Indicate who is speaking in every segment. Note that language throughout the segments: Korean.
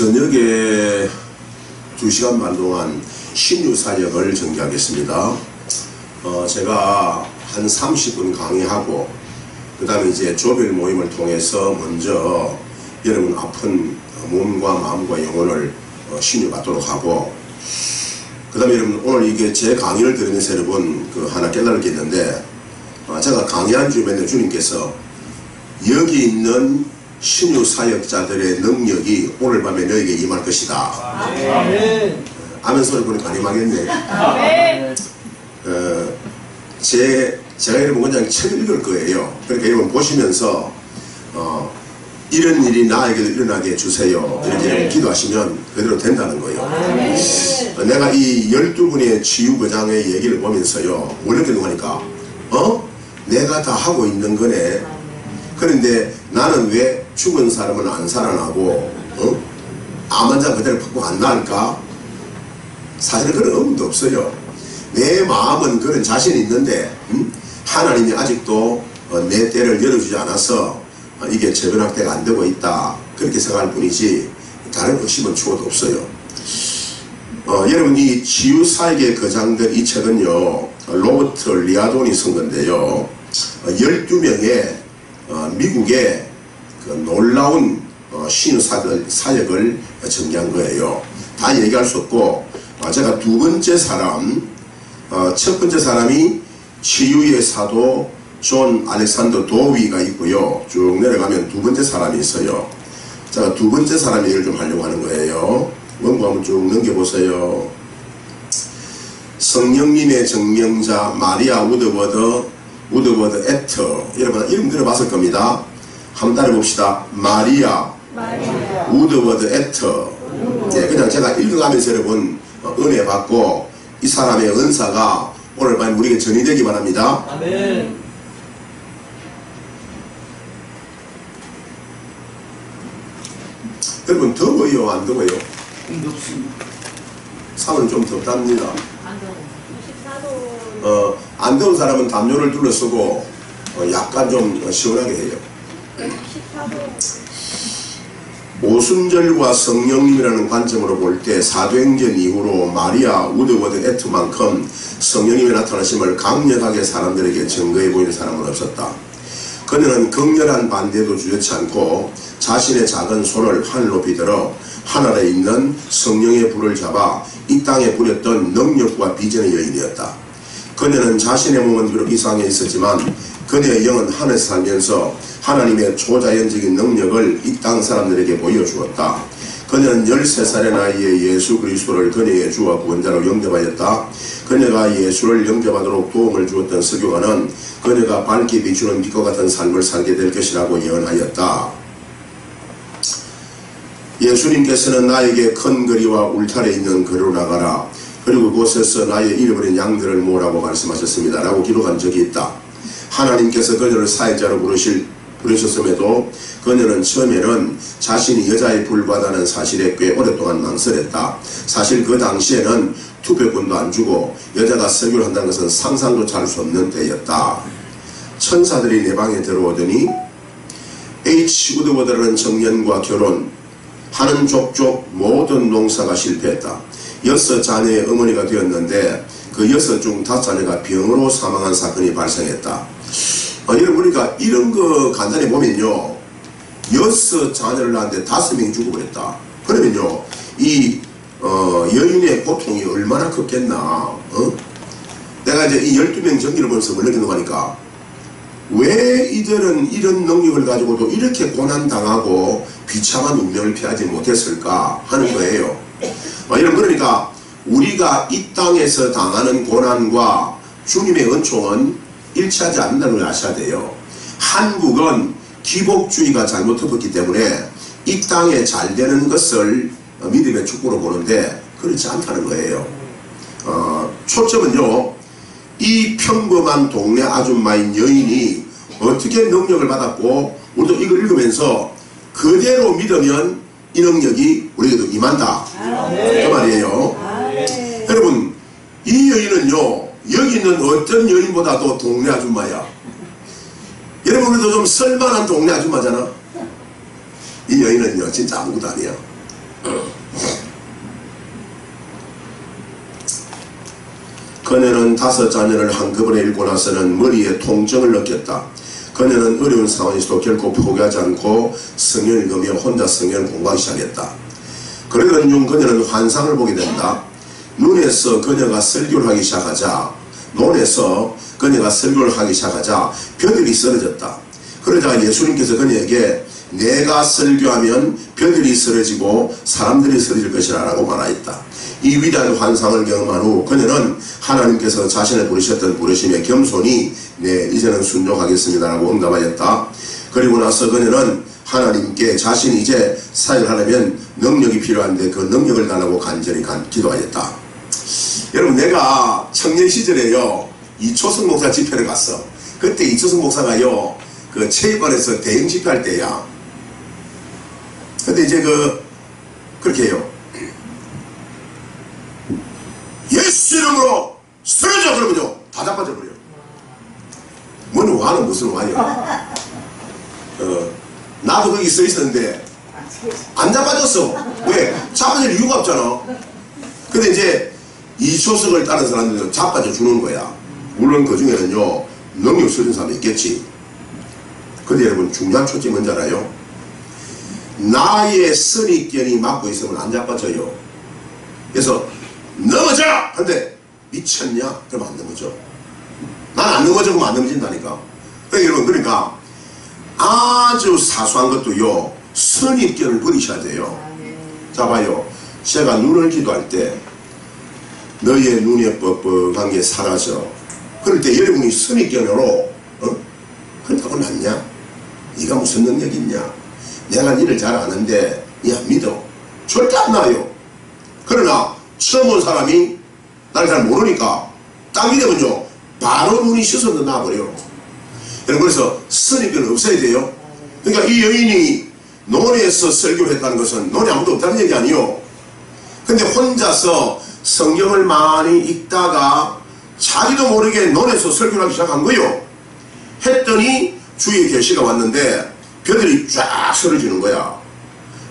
Speaker 1: 저녁에 2시간 반 동안 신유사역을 전개하겠습니다. 제가 한 30분 강의하고 그 다음에 이제 조별 모임을 통해서 먼저 여러분 아픈 몸과 마음과 영혼을 신유받도록 하고 그 다음에 여러분 오늘 이게 제 강의를 들으면서 여러분 하나 깨달을 게 있는데 제가 강의한 주변에 주님께서 여기 있는 신유 사역자들의 능력이 오늘 밤에 너에게 임할 것이다. 아멘. 아멘 소리 보니까 안 임하겠네. 아멘. 제가 여러분 그냥 책 읽을 거예요. 그러니까 여러분 보시면서 이런 일이 나에게도 일어나게 해주세요. 이렇게 기도하시면 그대로 된다는 거예요. 아멘. 내가 이 12분의 치유거장의 얘기를 보면서요. 뭘 느끼는거니까 내가 다 하고 있는 거네. 그런데 나는 왜 죽은 사람은 안 살아나고 암 환자 그대로 팍팍 안 나을까? 사실은 그런 의문도 없어요. 내 마음은 그런 자신이 있는데 하나님이 아직도 내 때를 열어주지 않아서 이게 재변학대가 안 되고 있다 그렇게 생각할 뿐이지 다른 의심은 추호도 없어요. 여러분 이 치유사역의 거장들 이 책은요 로버트 리아돈이 쓴 건데요 12명의 미국의 놀라운 신유 사역을 전개한 거예요. 다 얘기할 수 없고 제가 두 번째 사람 첫 번째 사람이 치유의 사도 존 알렉산더 도위가 있고요. 쭉 내려가면 두 번째 사람이 있어요. 제가 두 번째 사람 얘기를 좀 하려고 하는 거예요. 원고 한번 쭉 넘겨보세요. 성령님의 증명자 마리아 우드워드 애터 여러분 이름 들어봤을 겁니다. 한번 따라봅시다. 마리아 우드워드 애터. 네, 그냥 제가 읽어가면서 여러분 은혜 받고 이 사람의 은사가 오늘 밤 우리에게 전이되기 바랍니다. 아멘. 여러분 더워요 안 더워요?
Speaker 2: 덥습니다.
Speaker 1: 산은 좀 덥답니다.
Speaker 3: 안 더워. 14도.
Speaker 1: 안 더운 사람은 담요를 둘러쓰고 약간 좀 시원하게 해요.
Speaker 3: 14도.
Speaker 1: 오순절과 성령님이라는 관점으로 볼 때 사도행전 이후로 마리아 우드워드 애트만큼 성령님의 나타나심을 강력하게 사람들에게 증거해 보이는 사람은 없었다. 그녀는 극렬한 반대도 주저치 않고 자신의 작은 손을 하늘 높이 들어 하늘에 있는 성령의 불을 잡아 이 땅에 부렸던 능력과 비전의 여인이었다. 그녀는 자신의 몸은 비록 이 세상에 있었지만 그녀의 영은 하늘에서 살면서 하나님의 초자연적인 능력을 이 땅 사람들에게 보여주었다. 그녀는 13살의 나이에 예수 그리스도를 그녀의 주와 구원자로 영접하였다. 그녀가 예수를 영접하도록 도움을 주었던 설교가는 그녀가 밝게 비추는 빛과 같은 삶을 살게 될 것이라고 예언하였다. 예수님께서는 나에게 큰 거리와 울타리에 있는 거리로 나가라. 그리고 그곳에서 나의 잃어버린 양들을 모으라고 말씀하셨습니다. 라고 기록한 적이 있다. 하나님께서 그녀를 사역자로 부르셨음에도 그녀는 처음에는 자신이 여자에 불과하다는 사실에 꽤 오랫동안 망설였다. 사실 그 당시에는 투표권도 안 주고 여자가 설교를 한다는 것은 상상조차 할 수 없는 때였다. 천사들이 내 방에 들어오더니 H. 우드워드라는 청년과 결혼하는 족족 모든 농사가 실패했다. 6 자녀의 어머니가 되었는데 그 6 중 5 자녀가 병으로 사망한 사건이 발생했다. 여러분 우리가 이런 거 간단히 보면요 6 자녀를 낳았는데 5명이 죽어버렸다. 그러면요 이 여인의 고통이 얼마나 컸겠나. 내가 이제 이 12명 전기를 보면서 뭘 느끼는 거니까 왜 이들은 이런 능력을 가지고도 이렇게 고난당하고 비참한 운명을 피하지 못했을까 하는 거예요. 여러분 그러니까 우리가 이 땅에서 당하는 고난과 주님의 은총은 일치하지 않는다는 걸 아셔야 돼요. 한국은 기복주의가 잘못 덮었기 때문에 이 땅에 잘 되는 것을 믿음의 축복으로 보는데 그렇지 않다는 거예요. 초점은요 이 평범한 동네 아줌마인 여인이 어떻게 능력을 받았고 우리도 이걸 읽으면서 그대로 믿으면 이 능력이 우리에게도 임한다. 그 말이에요. 여러분 이 여인은요 여기 있는 어떤 여인보다도 동네 아줌마야. 여러분 우리도 좀 쓸만한 동네 아줌마잖아. 이 여인은요 진짜 아무것도 아니야. 그녀는 5자녀를 한꺼번에 읽고 나서는 머리에 통증을 느꼈다. 그녀는 어려운 상황에서도 결코 포기하지 않고 성경을 읽으며 혼자 성경을 공부하기 시작했다. 그러던 중 그녀는 환상을 보게 된다. 눈에서 그녀가 설교를 하기 시작하자 벼들이 쓰러졌다. 그러자 예수님께서 그녀에게 내가 설교하면 벼들이 쓰러지고 사람들이 쓰러질 것이라 라고 말하였다. 이 위대한 환상을 경험한 후 그녀는 하나님께서 자신을 부르셨던 부르심에 겸손히 네 이제는 순종하겠습니다 라고 응답하였다. 그리고 나서 그녀는 하나님께 자신이 이제 사역을 하려면 능력이 필요한데 그 능력을 달라고 간절히 기도하였다. 여러분, 내가 청년 시절에요 이초성 목사 집회를 갔어. 그때 이초성 목사가요 그 체육관에서 대형 집회할 때야. 근데 이제 그렇게 해요. 예수 이름으로 쓰러져! 그러면요 다 자빠져 버려요. 뭐는 와는 무슨 와요. 나도 거기 서 있었는데 안 자빠졌어. 왜? 자빠질 이유가 없잖아. 근데 이제 이초석을 따른 사람들은 자빠져 주는 거야. 물론 그 중에는요 능력 쓰는 사람이 있겠지. 근데 여러분, 중요한 초점이 뭔지 알아요? 나의 선입견이 막고 있으면 안 자빠져요. 그래서 넘어져! 근데 미쳤냐? 그러면 안 넘어져. 난 안 넘어져. 그러면 안 넘어진다니까. 그러니까 여러분, 그러니까 아주 사소한 것도요 선입견을 버리셔야 돼요. 자 봐요. 제가 눈을 기도할 때 너의 눈에 뻑뻑한 게 사라져. 그럴 때 여러분이 선입견으로 그렇다고 낫냐? 네가 무슨 능력이 있냐? 내가 니를 잘 아는데 니 안 믿어. 절대 안 나요. 그러나 처음 온 사람이 나를 잘 모르니까 딱 믿으면요 바로 눈이 씻어서 나와버려요. 여러분, 그래서 선입견은 없어야 돼요. 그러니까 이 여인이 논에서 설교를 했다는 것은 논에 아무도 없다는 얘기 아니요. 근데 혼자서 성경을 많이 읽다가 자기도 모르게 논에서 설교를 하기 시작한 거요. 했더니 주위에 계시가 왔는데 벼들이 쫙 쓰러지는 거야.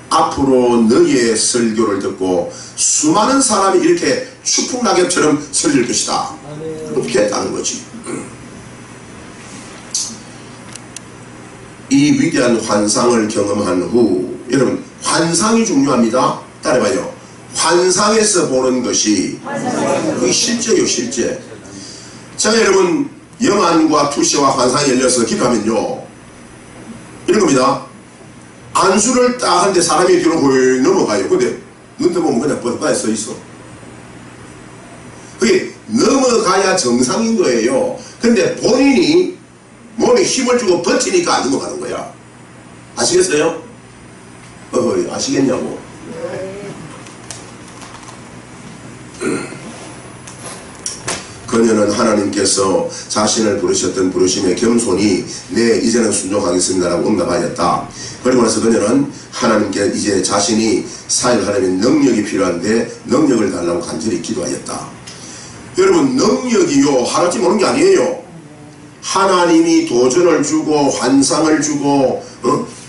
Speaker 1: 앞으로 너의 설교를 듣고 수많은 사람이 이렇게 추풍낙엽처럼 설릴 것이다. 그렇게 했다는 거지. 이 위대한 환상을 경험한 후, 여러분, 환상이 중요합니다. 따라봐요. 환상에서 보는 것이 그게 실제요, 실제. 자, 여러분, 영안과 투시와 환상이 열려서 기도하면요 이런 겁니다. 안수를 딱 하는데 사람이 뒤로 홀 넘어가요. 근데 눈 떠보면 그냥 뻗어서 서 있어. 그게 넘어가야 정상인 거예요. 근데 본인이 몸에 힘을 주고 버티니까 안 넘어가는 거야. 아시겠어요? 아시겠냐고. 그녀는 하나님께서 자신을 부르셨던 부르심에 겸손히 네 이제는 순종하겠습니다 라고 응답하였다. 그리고 나서 그녀는 하나님께 이제 자신이 사역을 하려면 능력이 필요한데 능력을 달라고 간절히 기도하였다. 여러분, 능력이요 하나쯤 오는 게 아니에요. 하나님이 도전을 주고 환상을 주고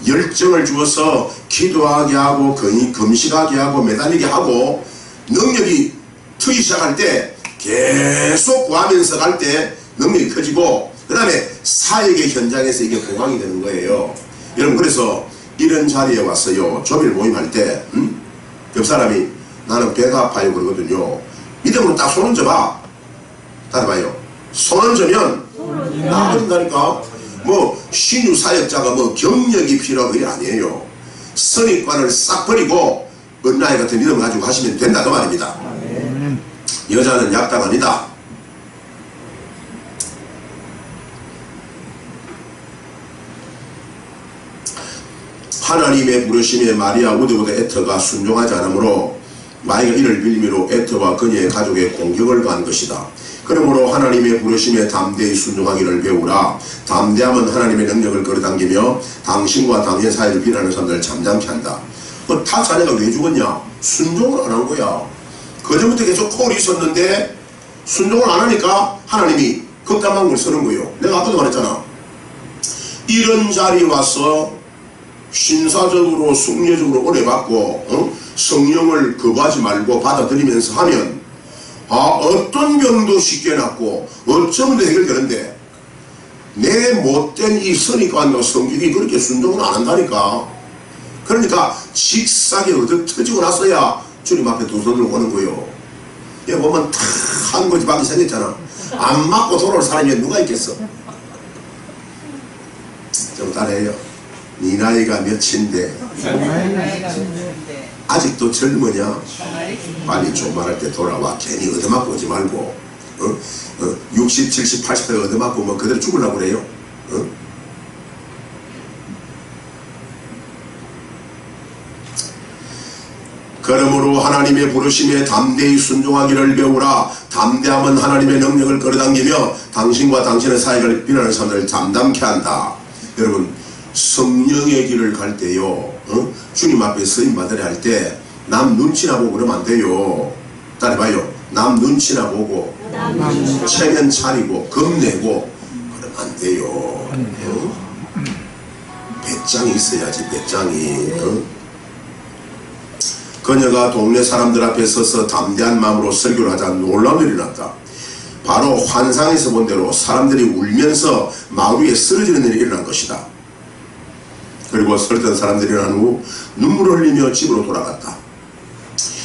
Speaker 1: 열정을 주어서 기도하게 하고 금식하게 하고 매달리게 하고 능력이 트기 시작할 때 계속 구하면서 갈 때 능력이 커지고 그 다음에 사역의 현장에서 이게 보강이 되는 거예요. 여러분, 그래서 이런 자리에 왔어요. 조별 모임할 때 옆 사람이 나는 배가 아파요 그러거든요. 믿음으로 딱 손 얹어봐. 따라봐요. 손 얹으면 나아진다니까. 뭐 신유 사역자가 뭐 경력이 필요하고 이게 아니에요. 선입관을 싹 버리고 어린아이 같은 믿음을 가지고 하시면 된다 그 말입니다. 여자는 약당 아니다. 하나님의 부르심에 마리아 우드보다 에터가 순종하지 않으므로 마이가 이를 빌미로 에터와 그녀의 가족에 공격을 가한 것이다. 그러므로 하나님의 부르심에 담대히 순종하기를 배우라. 담대함은 하나님의 능력을 끌어당기며 당신과 당신의 사회를 비난하는 사람들을 잠잠케 한다. 타 자네가 왜 죽었냐? 순종을 안 한 거야. 그전부터 계속 콜이 있었는데 순종을 안 하니까 하나님이 극단한 걸 쓰는 거예요. 내가 아까도 말했잖아. 이런 자리에 와서 신사적으로 승려적으로 은혜 받고 성령을 거부하지 말고 받아들이면서 하면 어떤 병도 쉽게 낫고 어쩌면 해결되는데 내 못된 이 선입관과 성격이 그렇게 순종을 안 한다니까. 그러니까 직사게 얻어 터지고 나서야 주님 앞에 두 손을 오는 거요. 여기 보면 다 한 고집하게 생겼잖아. 안 맞고 돌아올 사람이 누가 있겠어? 좀 따라해요. 네 나이가 몇인데 아직도 젊으냐? 빨리 종말할 때 돌아와. 괜히 얻어맞고 오지 말고 60, 70, 80대 얻어맞고 뭐 그대로 죽으려고 그래요. 그러므로 하나님의 부르심에 담대히 순종하기를 배우라. 담대함은 하나님의 능력을 끌어당기며 당신과 당신의 사역을 비난하는 사람들을 잠잠케 한다. 여러분, 성령의 길을 갈 때요, 주님 앞에 서임 받으려 할 때 남 눈치나 보고 그러면 안 돼요. 따라해봐요. 남 눈치나 보고 체면 차리고 겁내고 그러면 안 돼요. 배짱이 있어야지. 배짱이. 그녀가 동네 사람들 앞에 서서 담대한 마음으로 설교를 하자 놀라운 일이 났다. 바로 환상에서 본 대로 사람들이 울면서 마을 위에 쓰러지는 일이 일어난 것이다. 그리고 설득한 사람들이 일어난 후 눈물을 흘리며 집으로 돌아갔다.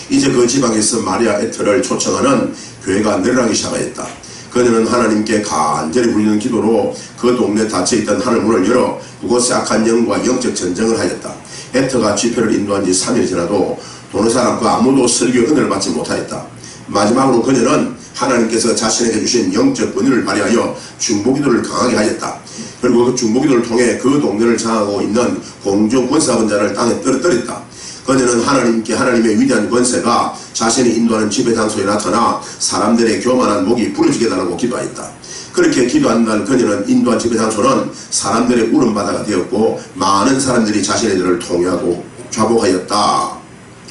Speaker 1: 이제 그 지방에서 마리아 에터를 초청하는 교회가 늘어나기 시작하였다. 그녀는 하나님께 간절히 부르는 기도로 그 동네에 닫혀있던 하늘문을 열어 그곳의 악한 영과 영적 전쟁을 하였다. 에터가 집회를 인도한 지 3일 지나도 도는 사람 그 아무도 설교 은혜를 받지 못하였다. 마지막으로 그녀는 하나님께서 자신에게 주신 영적 권위를 발휘하여 중보기도를 강하게 하였다. 그리고 그 중보기도를 통해 그 동네를 장악하고 있는 공중 권사원자를 땅에 떨어뜨렸다. 그녀는 하나님께 하나님의 위대한 권세가 자신이 인도하는 집회 장소에 나타나 사람들의 교만한 목이 부러지게 달라고 기도하였다. 그렇게 기도한 날 그녀는 인도한 집회 장소는 사람들의 울음바다가 되었고 많은 사람들이 자신들을 통회하고 좌복하였다.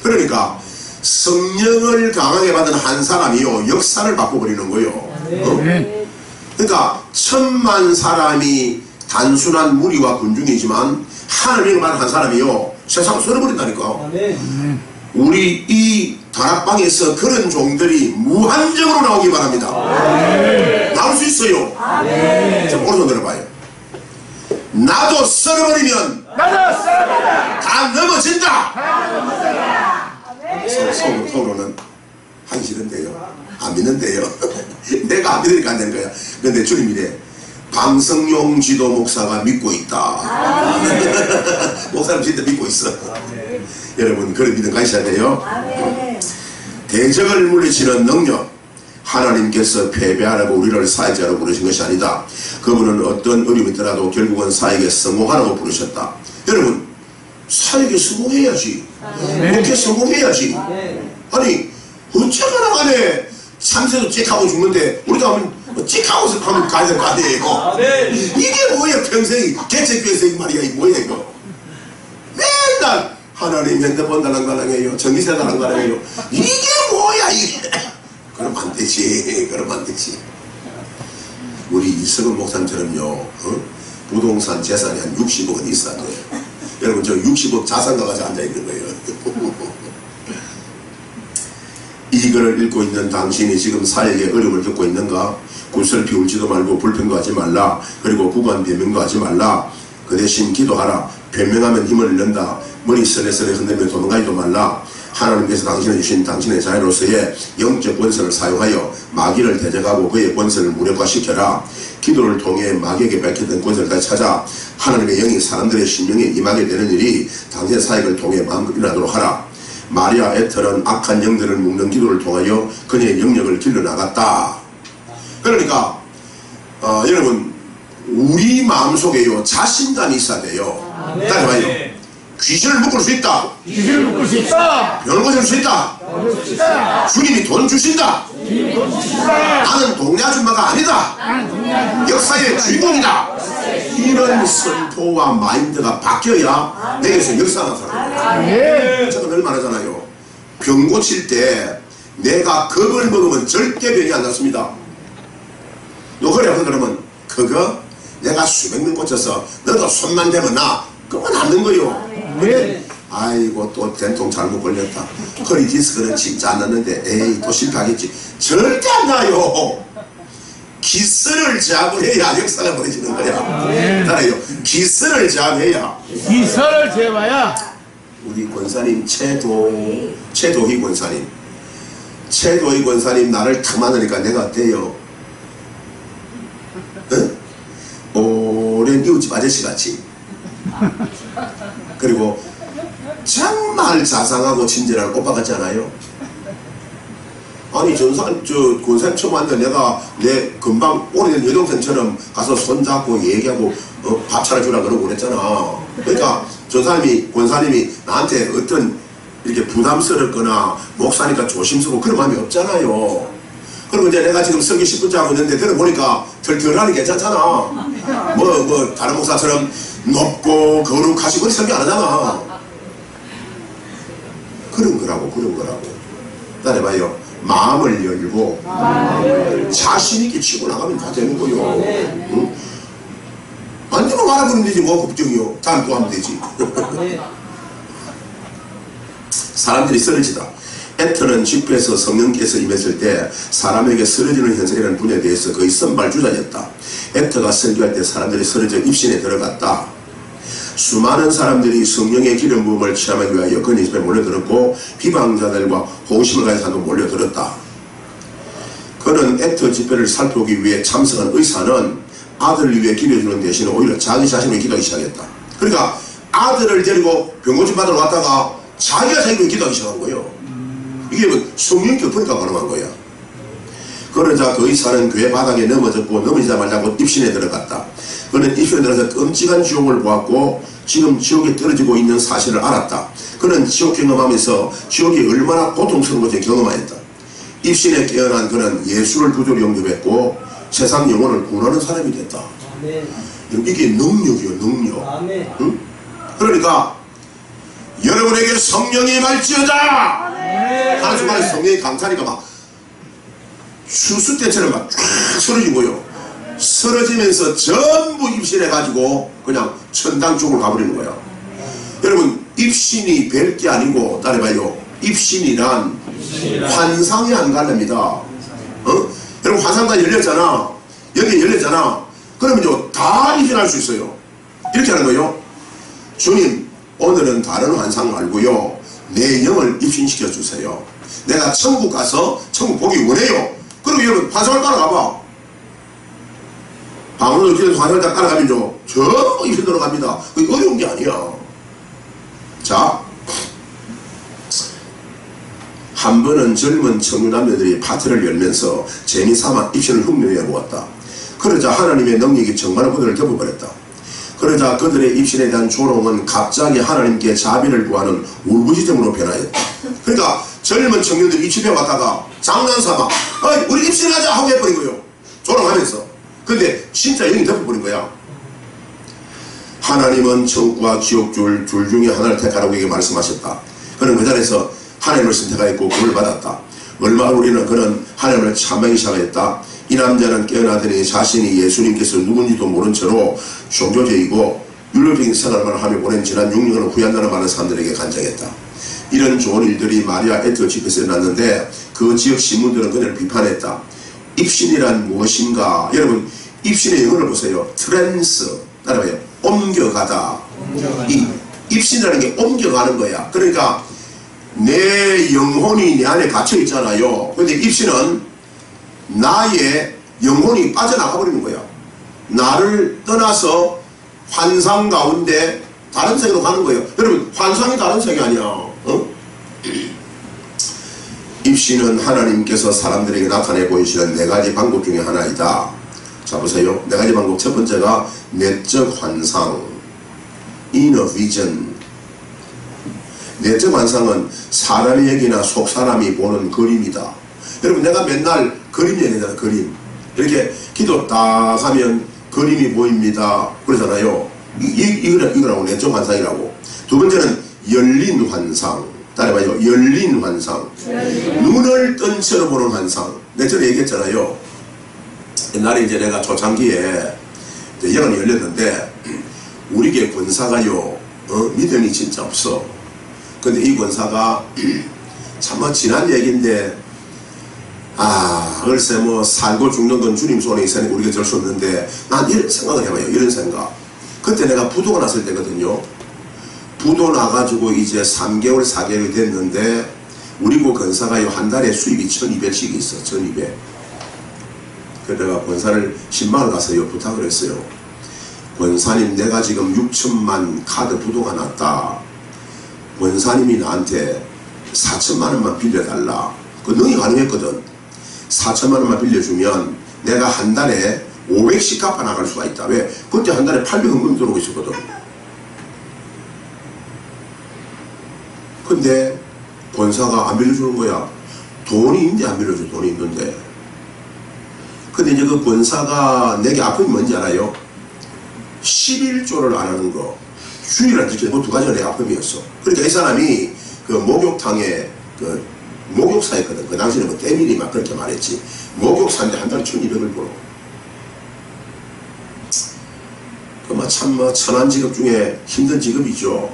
Speaker 1: 그러니까 성령을 강하게 받은 한 사람이요 역사를 바꿔버리는 거예요. 그러니까 1000만 사람이 단순한 무리와 군중이지만 하나님을 받은 한 사람이요 세상을 썰어버린다니까. 우리 이 다락방에서 그런 종들이 무한정으로 나오기 바랍니다. 나올 수 있어요. 자, 오른손 들어봐요. 나도 썰어버리면 다 넘어진다. 속으로는 하기 싫은데요. 안 믿는데요. 내가 안 믿으니까 안 되는 거야. 근데 주님 이래. 방성용 지도 목사가 믿고 있다. 목사님 진짜 믿고 있어. 여러분 그런 믿음 가셔야 돼요. 대적을 물리치는 능력, 하나님께서 패배하라고 우리를 사역자로 부르신 것이 아니다. 그분은 어떤 어려움이 있더라도 결국은 사역에 성공하라고 부르셨다. 여러분 사역에 성공해야지. 목회 성공해야지. 아니 어쩌거나 간에 3세도 찍하고 죽는데 우리가 하면 찍하고 하면 가야 될 거 아니에요. 이게 뭐야 평생이 개척교회에서 말이야. 이 뭐야 이거. 맨날 하나님 핸드폰 달랑달랑해요. 전기세 달랑달랑해요. 이게 뭐야 이게. 그러면 안 되지. 그러면 안 되지. 우리 이석은 목사님처럼요 부동산 재산이 한 60억은 있어야 돼요. 여러분 저 60억 자산가 가지고 앉아있는 거예요. 이 글을 읽고 있는 당신이 지금 사역에 어려움을 겪고 있는가? 구슬피 울지도 말고 불평도 하지 말라. 그리고 구관 변명도 하지 말라. 그 대신 기도하라. 변명하면 힘을 잃는다. 머리 서레서레 흔들며 도망가지도 말라. 하나님께서 당신을 주신 당신의 자녀로서의 영적 권세를 사용하여 마귀를 대적하고 그의 권세를 무력화시켜라. 기도를 통해 마귀에게 밝혔던 권세를 다시 찾아 하나님의 영이 사람들의 심령에 임하게 되는 일이 당신의 사역을 통해 마음껏 일어나도록 하라. 마리아 에터는 악한 영들을 묶는 기도를 통하여 그녀의 영역을 길러나갔다. 그러니까 여러분 우리 마음속에요 자신감이 있어야 돼요. 따라해봐요. 귀신을 묶을 수 있다.
Speaker 2: 귀신을 묶을 수 있다.
Speaker 1: 병을 고칠 수 있다. 주님이 돈 주신다. 나는 동네 아줌마가 아니다. 역사의 주인공이다. 이런 선포와 마인드가 바뀌어야 내게서 역사가 나타납니다. 제가 늘 말하잖아요. 병 고칠 때 내가 겁을 먹으면 절대 병이 안 낫습니다. 그래 그러면 그거 내가 수백 명 고쳐서 너도 손만 대면 나 그건 안 된 거요. 근데 아이고 또 된통 잘못 걸렸다. 허리 디스크는 진짜 안 났는데 에이 또 실패하겠지. 절대 안 나요. 기선을 제압해야 역사가 벌어지는 거야. 따라요. 기선을 제압해야.
Speaker 2: 기선을 재봐야.
Speaker 1: 우리 권사님 최도희 권사님. 최도희 권사님 나를 탁 만나니까 내가 어때요? 응? 오랜 이웃집 아저씨같이. 그리고 정말 자상하고 친절한 오빠 같지 않아요? 아니 권사님 처음 왔는데 내가 내 금방 오래된 여동생처럼 가서 손잡고 얘기하고 밥 차려주라 그러고 그랬잖아. 그러니까 권사님이 나한테 어떤 이렇게 부담스럽거나 목사니까 조심스럽고 그런 마음이 없잖아요. 그리고 이제 내가 지금 설교 10분째 하고 있는데 들어보니까 덜덜하니 괜찮잖아. 뭐 다른 목사처럼 높고 거룩하시고 그렇게 설교 안 하잖아. 그런 거라고. 따라해봐요. 마음을 열고 자신 있게 치고 나가면 다 되는 거요. 응? 안 되면 말아보면 되지 뭐 걱정이요. 다음 또 하면 되지. 사람들이 쓰러지다. 에터는 집회에서 성령께서 임했을 때 사람에게 쓰러지는 현상이라는 분야에 대해서 거의 선발주자였다. 에터가 설교할 때 사람들이 쓰러져 입신에 들어갔다. 수많은 사람들이 성령의 기름 부음을 취하기 위하여 그의 집에 몰려들었고 비방자들과 호심을 가진 사람도 몰려들었다. 그는 에터 집회를 살펴보기 위해 참석한 의사는 아들을 위해 기도해주는 대신에 오히려 자기 자신을 기도하기 시작했다. 그러니까 아들을 데리고 병고침 받으러 왔다가 자기가 자기 위해 기도하기 시작한 거예요. 이게 성령 격포니까 가능한 거야. 그러자 그 의사는 교회 바닥에 넘어졌고 넘어지자마자 입신에 들어갔다. 그는 입신에 들어가서 끔찍한 지옥을 보았고 지금 지옥에 떨어지고 있는 사실을 알았다. 그는 지옥 경험하면서 지옥이 얼마나 고통스러운 것을 경험하였다. 입신에 깨어난 그는 예수를 구주로 영접했고 세상 영혼을 구원하는 사람이 됐다. 아멘. 이게 능력이요, 능력. 아멘. 응? 그러니까 여러분에게 성령이 임할지어다. 하는 순간에 성령이 강타니까 막 추수 때처럼 막 쫙 쓰러진 거예요. 쓰러지면서 전부 입신해가지고 그냥 천당 쪽으로 가버리는 거야. 여러분 입신이 뵐 게 아니고 따라해봐요. 입신이란 환상이 안 갈랍니다. 여러분 환상단 열렸잖아. 여기 열렸잖아. 그러면 다 입신할 수 있어요. 이렇게 하는 거예요. 주님 오늘은 다른 환상 말고요 내 영을 입신시켜 주세요. 내가 천국 가서 천국 보기 원해요. 그리고 여러분 환상을 따라가봐. 방으로 길에서 환상을 딱 따라가면요 전부 입신 들어갑니다. 그게 어려운 게 아니야. 자, 한 번은 젊은 청년 남녀들이 파티를 열면서 재미삼아 입신을 흉내내 보았다. 그러자 하나님의 능력이 정말 그들을 덮어버렸다. 그러자 그들의 입신에 대한 조롱은 갑자기 하나님께 자비를 구하는 울부짖음으로 변하였다. 그러니까 젊은 청년들이 입신에 왔다가 장난삼아 우리 입신하자 하고 해버린 거예요. 조롱하면서. 근데 진짜 영이 덮어버린 거야. 하나님은 천국과 지옥 둘 중에 하나를 택하라고 에게 말씀하셨다. 그는 그 자리에서 하나님을 선택하였고 구원을 받았다. 얼마 후 그는 하나님을 찬양하기 시작했다. 이 남자는 깨어나더니 자신이 예수님께서 누군지도 모른 채로 종교적이고 율법적인 생활을 하며 보낸 지난 6년을 후회한다는 많은 사람들에게 간증했다. 이런 좋은 일들이 마리아 에터 집에서 일어났는데 그 지역 신문들은 그녀를 비판했다. 입신이란 무엇인가? 여러분 입신의 영어를 보세요. 트랜스 따라봐요. 옮겨가다. 이 입신이라는 게 옮겨가는 거야. 그러니까 내 영혼이 내 안에 갇혀 있잖아요. 근데 입신은 나의 영혼이 빠져나가 버리는 거야. 나를 떠나서 환상 가운데 다른 세계로 가는 거예요. 여러분 환상이 다른 세계 아니야. 입신은 하나님께서 사람들에게 나타내 보이시는 4가지 방법 중에 하나이다. 자 보세요. 4가지 방법. 첫 번째가 내적 환상, inner vision. 내적 환상은 사람의 얘기나 속 사람이 보는 그림이다. 여러분 내가 맨날 그림 얘기잖아. 그림 이렇게 기도 딱 하면 그림이 보입니다 그러잖아요. 이거라고 내적 환상이라고. 두 번째는 열린 환상. 따라해봐요. 열린 환상. 눈을 뜬 채로 보는 환상. 내가 전에 얘기했잖아요. 옛날에 이제 내가 초창기에 영안이 열렸는데 우리 교회 권사가요 믿음이 진짜 없어. 근데 이 권사가 참 뭐 지난 얘기인데, 글쎄 뭐 살고 죽는 건 주님 손에 있으니 우리가 될 수 없는데, 난 이런 생각을 해봐요. 이런 생각. 그때 내가 부도가 났을 때거든요. 부도 나가지고 이제 3개월 4개월이 됐는데 우리 그 권사가 한 달에 수입이 1200씩 있어. 1200. 그래서 내가 권사를 10만원 가서요 부탁을 했어요. 권사님, 내가 지금 6천만 카드 부도가 났다. 권사님이 나한테 4천만원만 빌려달라. 그 능이 가능했거든. 4천만원만 빌려주면 내가 한 달에 500씩 갚아 나갈 수가 있다. 왜? 그때 한 달에 800원금 들어오고 있었거든. 근데 권사가 안 빌려주는 거야. 돈이 있는데 안 빌려줘. 돈이 있는데. 근데 이제 그 권사가 내게 아픔이 뭔지 알아요? 11조를 안 하는 거. 주의를 지키는 그 두 가지가 내 아픔이었어. 그러니까 이 사람이 그 목욕탕에 그 목욕사였거든. 그 당시에는 뭐 때밀이 막 그렇게 말했지. 목욕사인데 한 달에 1200을 벌어. 그 참 천한 직업 중에 힘든 직업이죠.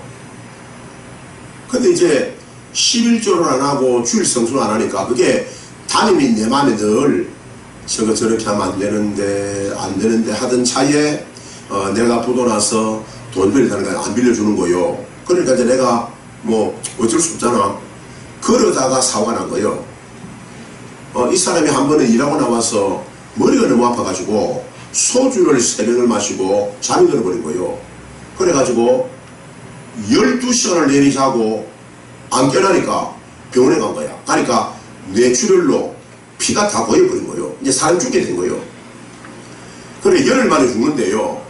Speaker 1: 근데 이제 11조를 안 하고 주일 성수를 안 하니까 그게 담임이 내 마음에 늘 저렇게 하면 안 되는데 하던 차에 내가 부도 나서 돈 빌려다는 거 안 빌려주는 거요. 그러니까 이제 내가 뭐 어쩔 수 없잖아. 그러다가 사고가 난 거요. 이 사람이 한 번에 일하고 나와서 머리가 너무 아파가지고 소주를 3병을 마시고 잠이 들어버린 거요. 그래가지고 12시간을 내리 자고 안 깨나니까 병원에 간 거야. 가니까 뇌출혈로 피가 다 고여버린 거예요. 이제 사람 죽게 된 거예요. 그래 열흘 만에 죽는데요.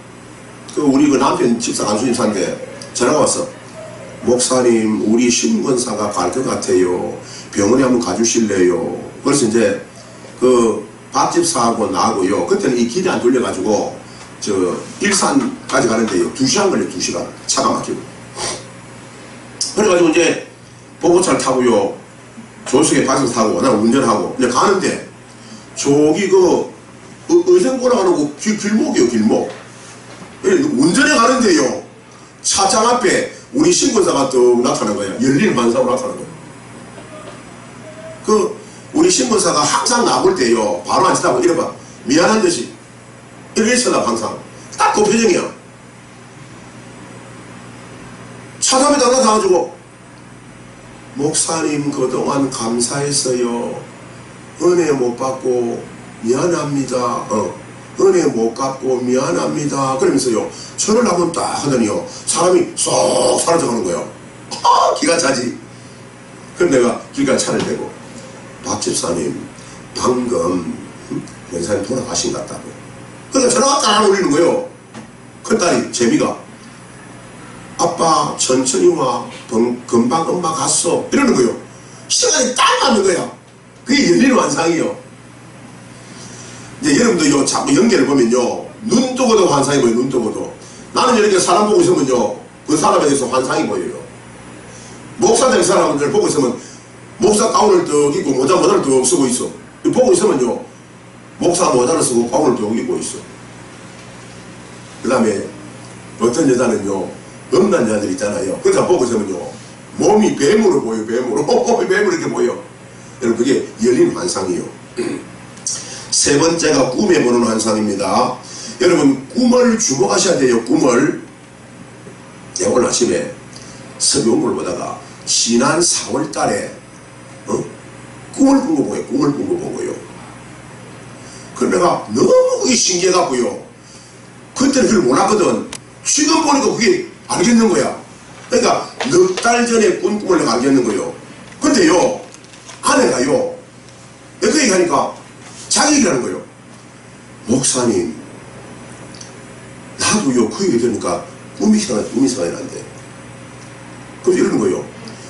Speaker 1: 그 우리 그 남편 집사 간수님사한테 전화가 왔어. 목사님, 우리 신권사가 갈 것 같아요. 병원에 한번 가주실래요? 그래서 이제 그 박 집사하고 나하고요. 그때는 이 길이 안 돌려가지고 저 일산까지 가는데요. 2시간 걸려. 2시간 차가 막히고. 그래가지고 이제 보고차를 타고요. 조수석에 박스 타고 난 운전하고 이제 가는데 저기 그 의정보라 가는 거 길목이요. 길목. 운전해 가는데요. 차장 앞에 우리 신권사가 또 나타나는 거야. 열린 반사로 나타나는 거야. 그 우리 신권사가 항상 나볼 때요. 바로 안 치다고 이래봐. 미안한 듯이 이렇게 쳐다 항상. 딱 그 표정이야. 차담에다 나타나가지고 목사님 그동안 감사했어요. 은혜 못 받고 미안합니다. 은혜 못 갚고 미안합니다. 그러면서요. 저를 한번 딱 하더니요. 사람이 쏙 사라져가는 거예요. 기가 차지. 그럼 내가 길가 차를 대고 박 집사님 방금 권사님 돌아가신 것 같다고. 그러니까 전화가 딱 울리는 거예요. 큰딸이 재미가 아빠 천천히 와. 금방 엄마 갔어. 이러는 거예요. 시간이 딱 맞는 거야. 그게 열리는 환상이요. 이제 여러분도 자꾸 연결을 보면요. 눈 뜨고도 환상이 보여요. 눈 뜨고도. 나는 이렇게 사람 보고 있으면요. 그 사람에 대해서 환상이 보여요. 목사 된 사람들 보고 있으면 목사 가운을 떡 입고 모자를 떡 쓰고 있어. 보고 있으면요. 목사 모자를 쓰고 가운을 떡 입고 있어. 그 다음에 어떤 여자는요. 음란 여자들 있잖아요. 그래서 보고 있으면요. 몸이 뱀으로 보여. 뱀으로. 뱀으로 이렇게 보여. 여러분 그게 열린 환상이요. 세 번째가 꿈에 보는 환상입니다. 여러분 꿈을 주목하셔야 돼요. 꿈을. 내가 오늘 아침에 성경을 보다가 지난 4월 달에 꿈을 꾼 거 보여요. 꿈을 꾼 거 보고요. 그래 내가 너무 그게 신기해갖고요. 그때는 그걸 몰랐거든. 지금 보니까 그게 알겠는 거야. 그러니까 넉 달 전에 꾼 꿈을 내가 알겠는 거예요. 근데요 아내가요 그 얘기하니까 자기 얘기를 하는 거예요. 목사님 나도요 그 얘기 들으니까 꿈이 생각이 난대. 그래서 이러는 거예요.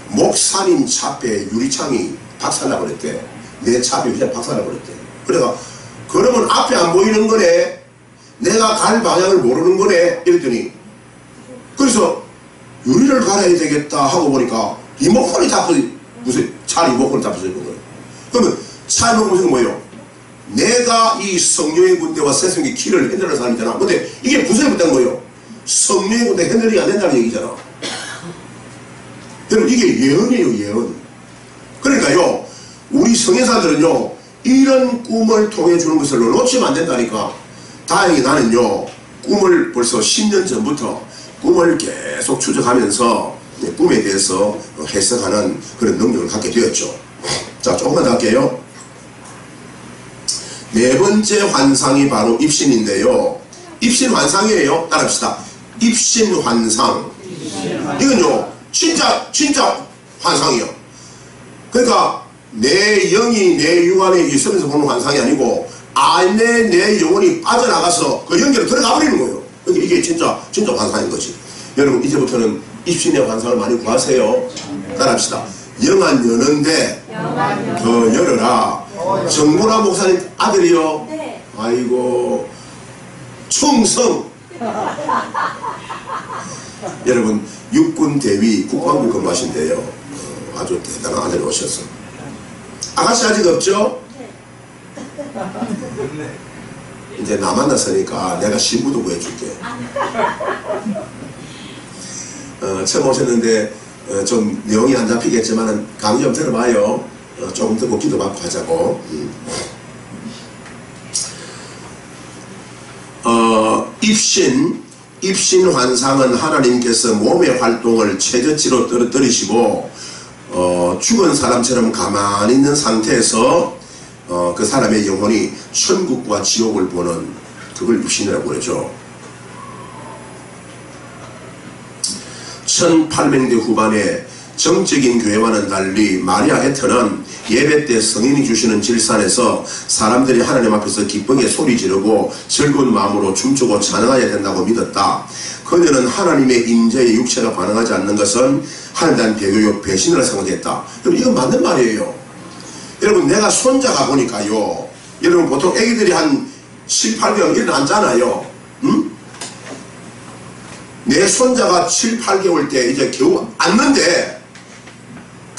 Speaker 1: 목사님 차 앞에 유리창이 박살나고 그랬대. 내 차 앞에 유리창이 박살나고 그랬대. 그래가 그러면 앞에 안 보이는 거네. 내가 갈 방향을 모르는 거네. 이랬더니 그래서 유리를 갈아야 되겠다 하고 보니까 리모컨이 잡혀있는 무슨 차 리모컨이 잡혀있는 거예요. 그러면 차 리모컨이 뭐예요? 내가 이 성령의 군대와 세상의 키를 핸들하는 사람이잖아. 근데 이게 무슨 뜻인 거예요? 성령의 군대 핸들이 안 된다는 얘기잖아. 여러분 이게 예언이에요, 예언. 그러니까요 우리 성인사들은요 이런 꿈을 통해 주는 것을 놓치면 안 된다니까. 다행히 나는요 꿈을 벌써 10년 전부터 꿈을 계속 추적하면서 꿈에 대해서 해석하는 그런 능력을 갖게 되었죠. 자, 조금만 더 할게요. 네 번째 환상이 바로 입신인데요. 입신환상이에요. 따라합시다. 입신환상. 이건요 진짜 환상이요. 그러니까 내 영이 내 육안에 있으면서 보는 환상이 아니고 안에 내 영혼이 빠져나가서 그 연결로 들어가 버리는 거예요. 이게 진짜 환상인 거지. 여러분 이제부터는 입신의 환상을 많이 구하세요. 따라합시다. 영안 여는데 더 열어라. 정보라 목사님 아들이요?
Speaker 3: 네.
Speaker 1: 아이고 충성. 여러분 육군 대위 국방부 근무하신대요. 아주 대단한 아들이 오셨어. 아가씨 아직 없죠? 이제 나 만났으니까 내가 신부도 구해줄게. 처음 오셨는데 좀 내용이 안 잡히겠지만 강의 좀 들어봐요. 조금 듣고 기도받고 하자고. 입신 환상은 하나님께서 몸의 활동을 최저치로 떨어뜨리시고 죽은 사람처럼 가만히 있는 상태에서 그 사람의 영혼이 천국과 지옥을 보는 그걸 입신이라고 그러죠. 1800년대 후반에 정적인 교회와는 달리 마리아 에터는 예배 때 성인이 주시는 질산에서 사람들이 하나님 앞에서 기쁘게 소리 지르고 즐거운 마음으로 춤추고 찬양해야 된다고 믿었다. 그녀는 하나님의 임재에 육체가 반응하지 않는 것은 하나님에 대한 배교요 배신을 생각했다. 여러분 이건 맞는 말이에요. 여러분 내가 손자가 보니까요, 여러분 보통 애기들이 한 7, 8개월 일어나잖아요. 응? 내 손자가 7, 8개월 때 이제 겨우 앉는데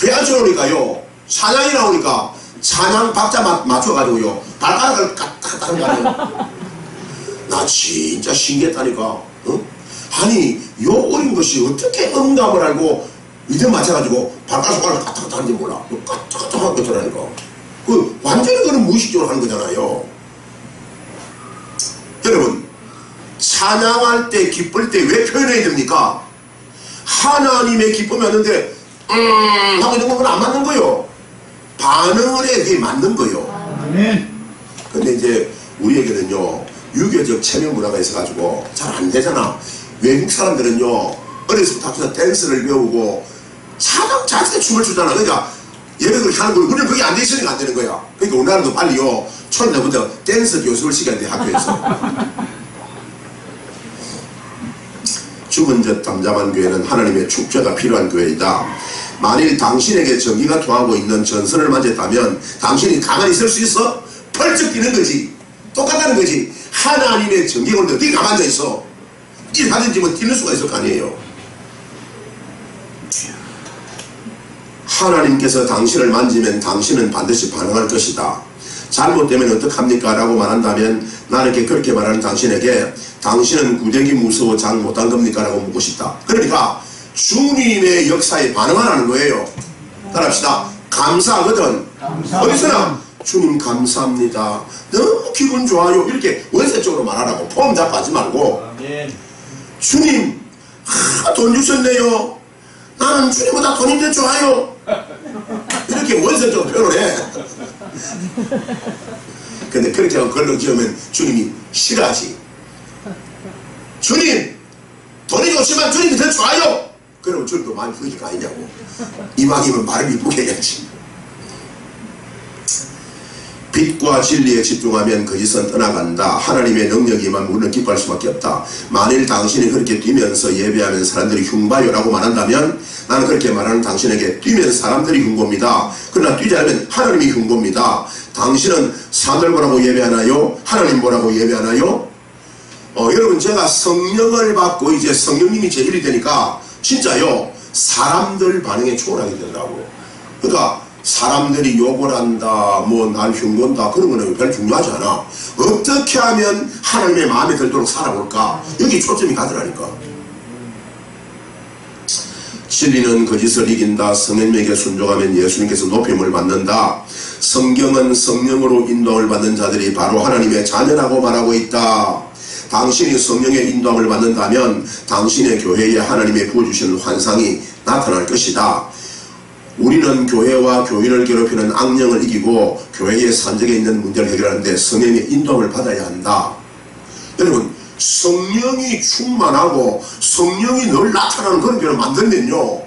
Speaker 1: 귀 앉혀놓으니까요 찬양이 나오니까 찬양 박자 맞춰가지고요 발가락을 까딱 하는 거 아니에요. 나 진짜 신기했다니까. 응? 아니 요 어린 것이 어떻게 응답을 알고 리듬 맞춰가지고 발가락을 까딱 하는지 몰라. 까딱 하는 거더라니까. 그 완전히 그런 무의식적으로 하는 거잖아요. 여러분 찬양할 때 기쁠 때 왜 표현해야 됩니까? 하나님의 기쁨이 왔는데 하고 있는 건 안 맞는 거요. 반응을 해 그게 맞는 거요. 근데 이제 우리에게는요 유교적 체면 문화가 있어가지고 잘 안 되잖아. 외국 사람들은요 어려서부터 학교에서 댄스를 배우고 찬양 자체에 춤을 추잖아. 그러니까 얘가 그렇게 하는 걸 우리는 그게 안 돼 있으니까 안 되는 거야. 그러니까 우리나라도 빨리요 초등학교부터 댄스 교습을 시켜야 돼 학교에서. 죽은 자 담담한 교회는 하나님의 축제가 필요한 교회이다. 만일 당신에게 전기가 통하고 있는 전선을 만졌다면 당신이 가만히 있을 수 있어? 펄쩍 뛰는 거지. 똑같다는 거지. 하나님의 전기가 오는데 어떻게 가만히 있어? 일하든지 뭐 뛰는 수가 있을 거 아니에요. 하나님께서 당신을 만지면 당신은 반드시 반응할 것이다. 잘못되면 어떡합니까? 라고 말한다면 나는 그렇게 말하는 당신에게 당신은 구대기 무서워 장 못한 겁니까? 라고 묻고 싶다. 그러니까 주님의 역사에 반응하라는 거예요. 따라합시다. 감사하거든. 어디서나 주님 감사합니다. 너무 기분 좋아요. 이렇게 원색적으로 말하라고. 폼 잡하지 말고. 주님 돈 주셨네요. 나는 주님보다 돈이 더 좋아요. 이렇게 원색적으로 표현을 해. 근데 그렇게 하고 걸러 지으면 주님이 싫어하지. 주님 돈이 좋지만 주님이 더 좋아요. 그러면 주님도 마음이 그러실 거 아니냐고. 이왕이면 말을 이쁘게 해야지. 빛과 진리에 집중하면 거짓은 떠나간다. 하나님의 능력이만 우리는 기뻐할 수밖에 없다. 만일 당신이 그렇게 뛰면서 예배하면 사람들이 흉봐요 라고 말한다면 나는 그렇게 말하는 당신에게 뛰면 사람들이 흉봅니다. 그러나 뛰지 않으면 하나님이 흉봅니다. 당신은 사람들 보라고 예배하나요? 하나님 보라고 예배하나요? 여러분 제가 성령을 받고 이제 성령님이 제 일이 되니까 진짜요 사람들 반응에 초월하게 되더라고. 그러니까 사람들이 욕을 한다, 뭐 날 흉본다 그런 거는 별 중요하지 않아. 어떻게 하면 하나님의 마음에 들도록 살아볼까? 여기 초점이 가더라니까. 진리는 거짓을 이긴다. 성령에게 순종하면 예수님께서 높임을 받는다. 성경은 성령으로 인도를 받는 자들이 바로 하나님의 자녀라고 말하고 있다. 당신이 성령의 인도함을 받는다면 당신의 교회에 하나님의 부어주시는 환상이 나타날 것이다. 우리는 교회와 교인을 괴롭히는 악령을 이기고 교회의 산적에 있는 문제를 해결하는데 성령의 인도함을 받아야 한다. 여러분, 성령이 충만하고 성령이 늘 나타나는 그런 교회를 만들면요,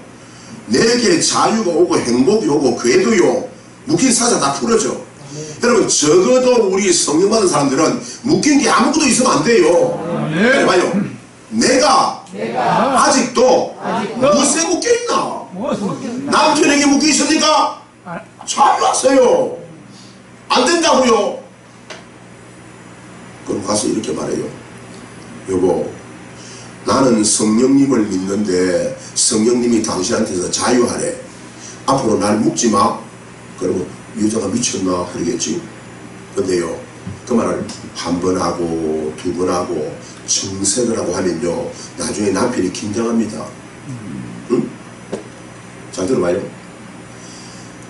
Speaker 1: 내게 자유가 오고 행복이 오고 괴도요, 묶인 사자 다 풀어져. 여러분, 적어도 우리 성령 받은 사람들은 묶인 게 아무것도 있으면 안 돼요. 네. 봐요. 내가 아직도 무엇에 묶여있나? 남편에게 묶여있습니까? 자유하세요. 안 된다고요. 그럼 가서 이렇게 말해요. 여보, 나는 성령님을 믿는데 성령님이 당신한테서 자유하래. 앞으로 날 묶지마. 그러면 여자가 미쳤나 그러겠지. 근데요, 그 말을 한 번 하고 두 번 하고 정색을 하고 하면요, 나중에 남편이 긴장합니다. 응? 잘 들어봐요.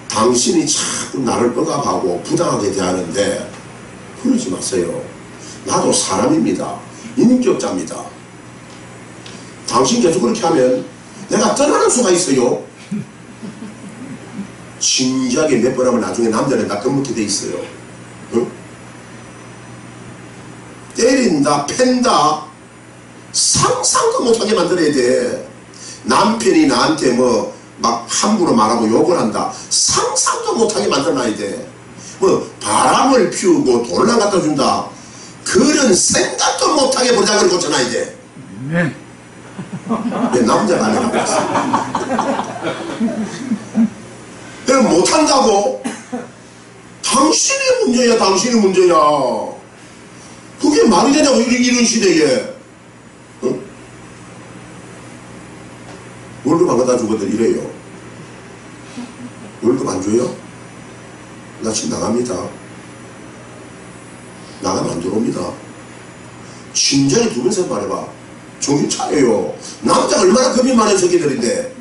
Speaker 1: 당신이 자꾸 나를 억압하고 부당하게 대하는데 그러지 마세요. 나도 사람입니다. 인격자입니다. 당신 계속 그렇게 하면 내가 떠나는 수가 있어요. 진지하게 몇 번 하면 나중에 남자는 다 겁먹게 돼 있어요. 응? 때린다, 팬다, 상상도 못하게 만들어야 돼. 남편이 나한테 뭐 막 함부로 말하고 욕을 한다, 상상도 못하게 만들어놔야 돼. 뭐 바람을 피우고 돌을 갖다 준다, 그런 생각도 못하게 버장을 고쳐놔야 돼. 왜 남자가 아니라고 했어? 내가 못한다고? 당신의 문제야, 당신의 문제야. 그게 말이 되냐고, 이런 시대에. 어? 월급 안 갖다 주거든 이래요. 월급 안 줘요? 나 지금 나갑니다. 나가면 안 들어옵니다. 진작에 두 번째 말해봐. 정신 차려요. 남자가 얼마나 겁이 많은 새끼들인데.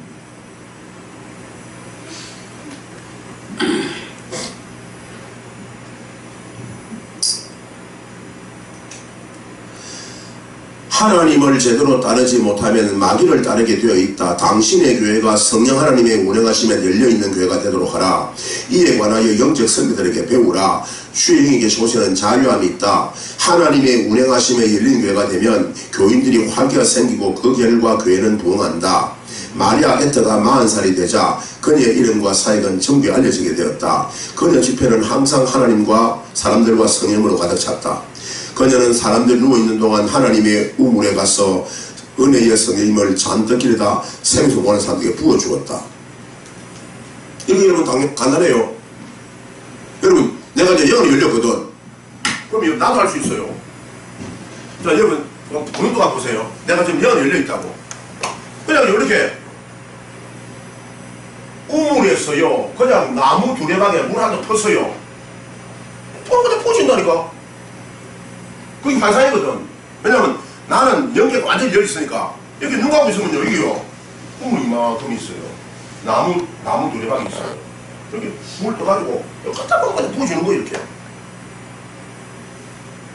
Speaker 1: 하나님을 제대로 따르지 못하면 마귀를 따르게 되어 있다. 당신의 교회가 성령 하나님의 운행하심에 열려있는 교회가 되도록 하라. 이에 관하여 영적 선배들에게 배우라. 주의 영이 계시고서는 자유함이 있다. 하나님의 운행하심에 열린 교회가 되면 교인들이 활기가 생기고 그 결과 교회는 부흥한다. 마리아 에터가 40살이 되자 그녀의 이름과 사역은 전국에 알려지게 되었다. 그녀 집회는 항상 하나님과 사람들과 성령으로 가득 찼다. 그녀는 사람들 누워있는 동안 하나님의 우물에 가서 은혜의 성령님을 잔뜩 길다 생수 보는 사람들에게 부어주었다. 이게 여러분 간단해요. 여러분, 내가 이제 영이 열렸거든. 그럼 나도 할 수 있어요. 자, 여러분 본인도 가보세요. 내가 지금 영이 열려있다고. 그냥 이렇게 우물에서요, 그냥 나무 두레방에 물 한 점 텄어요. 그냥 퍼진다니까. 그게 환상이거든. 왜냐면 나는 연기가 완전히 열있으니까 여기 눈 감고 있으면요, 여기요 우물이 이만큼 있어요. 나무 두레방이 있어요. 여기 물 떠가지고 갖다 보면 부어지는 거 이렇게.